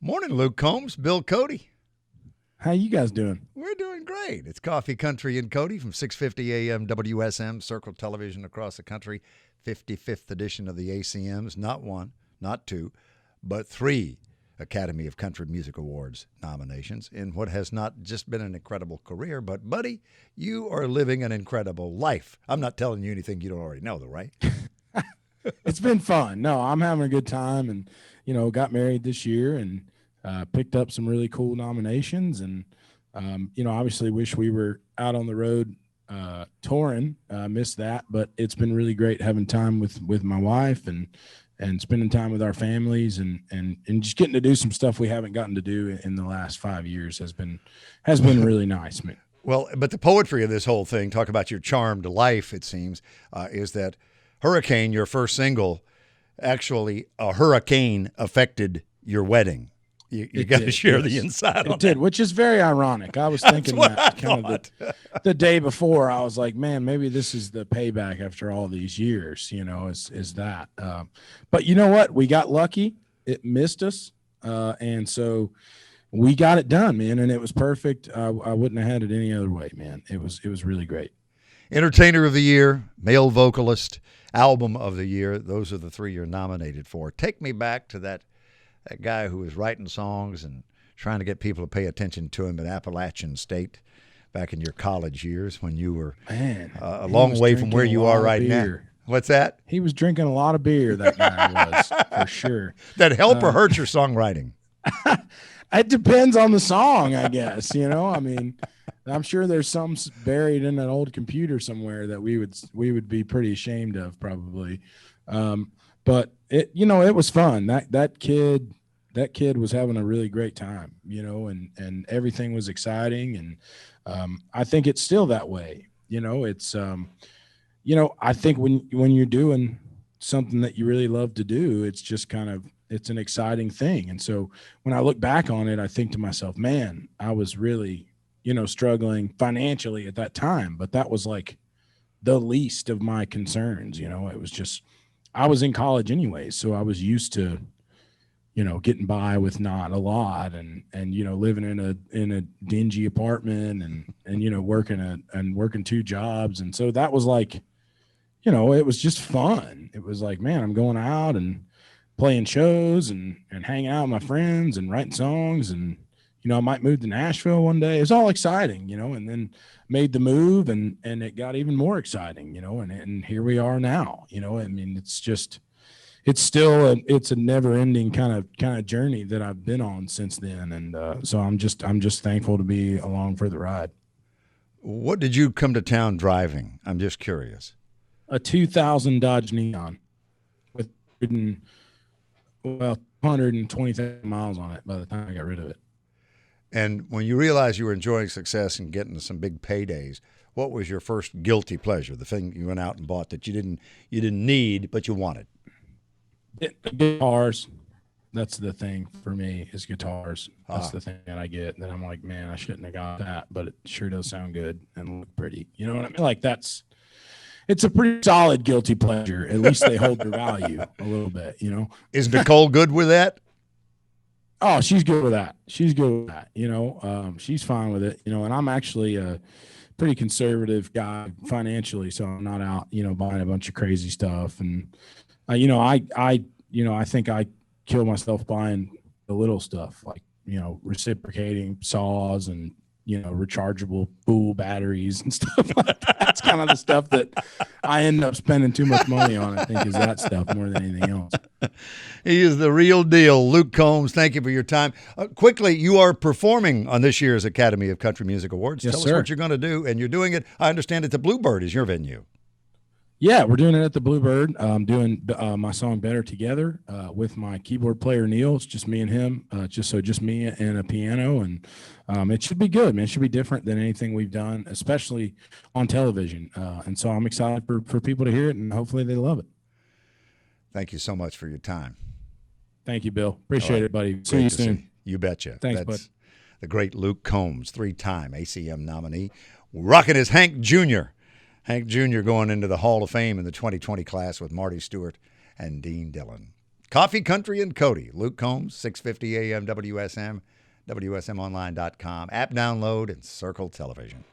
Morning, Luke Combs, Bill Cody. How you guys doing? We're doing great. It's Coffee Country and Cody from 650 AM WSM, Circle Television across the country, 55th edition of the ACMs. Not one, not two, but three Academy of Country Music Awards nominations in what has not just been an incredible career, but, buddy, you are living an incredible life. I'm not telling you anything you don't already know, though, right? It's been fun. No, I'm having a good time, and, got married this year and picked up some really cool nominations, and, obviously wish we were out on the road touring. Missed that, but it's been really great having time with my wife and spending time with our families and just getting to do some stuff we haven't gotten to do in the last 5 years has been really nice, man. Well, but the poetry of this whole thing, talk about your charmed life, it seems, is that Hurricane, your first single, actually a hurricane affected your wedding. You got to share the inside on it. It did, which is very ironic. I was thinking that kind of the day before. I was like, man, maybe this is the payback after all these years, is that. But you know what? We got lucky. It missed us. And so we got it done, man, and it was perfect. I wouldn't have had it any other way, man. It was really great. Entertainer of the Year, Male Vocalist, Album of the Year. Those are the three you're nominated for. Take me back to that guy who was writing songs and trying to get people to pay attention to him in Appalachian State back in your college years when you were a long way from where you are right now. What's that? He was drinking a lot of beer, that guy was, for sure. That help or hurt your songwriting? It depends on the song, I guess. I mean, I'm sure there's some buried in an old computer somewhere that we would be pretty ashamed of, probably. But it was fun. That kid was having a really great time, and everything was exciting. And I think it's still that way. It's I think when you're doing something that you really love to do, it's just it's an exciting thing. And so when I look back on it, I think to myself, man, I was really, struggling financially at that time, but that was like the least of my concerns. It was just, I was in college anyway. So I was used to, getting by with not a lot and living in a dingy apartment and working two jobs. And so that was like, it was just fun. It was like, man, I'm going out and playing shows and hanging out with my friends and writing songs. And, I might move to Nashville one day. It was all exciting, and then made the move and it got even more exciting, and here we are now, I mean, it's a never ending kind of journey that I've been on since then. And so I'm just thankful to be along for the ride. What did you come to town driving? I'm just curious. A 2000 Dodge Neon with 120,000 miles on it by the time I got rid of it. And when you realized you were enjoying success and getting some big paydays, what was your first guilty pleasure? The thing you went out and bought that you didn't need, but you wanted? Guitars. That's the thing for me, is guitars. That's the thing that I get that I'm like, man, I shouldn't have got that, but it sure does sound good and look pretty. You know what I mean? Like it's a pretty solid guilty pleasure. At least they hold their value a little bit, Is Nicole good with that? Oh, she's good with that. She's fine with it, and I'm actually a pretty conservative guy financially, so I'm not out, buying a bunch of crazy stuff. And, I think I kill myself buying the little stuff like, reciprocating saws and, rechargeable pool batteries and stuff like that. That's kind of the stuff that I end up spending too much money on, I think, is that stuff more than anything else. He is the real deal. Luke Combs, thank you for your time. Quickly, you are performing on this year's Academy of Country Music Awards. Yes, Tell sir. us what you're going to do, and you're doing it, I understand, at the Bluebird is your venue. Yeah, we're doing it at the Bluebird. I'm doing my song Better Together with my keyboard player, Neil. It's just me and him, just me and a piano. And it should be good, man. It should be different than anything we've done, especially on television. And so I'm excited for people to hear it, and hopefully they love it. Thank you so much for your time. Thank you, Bill. Appreciate it, buddy. See you soon. You betcha. Thanks, That's bud. The great Luke Combs, 3-time ACM nominee, rocking his Hank Jr. Hank Jr. going into the Hall of Fame in the 2020 class with Marty Stewart and Dean Dillon. Coffee Country and Cody. Luke Combs, 650 AM WSM, WSMonline.com. App download and Circle Television.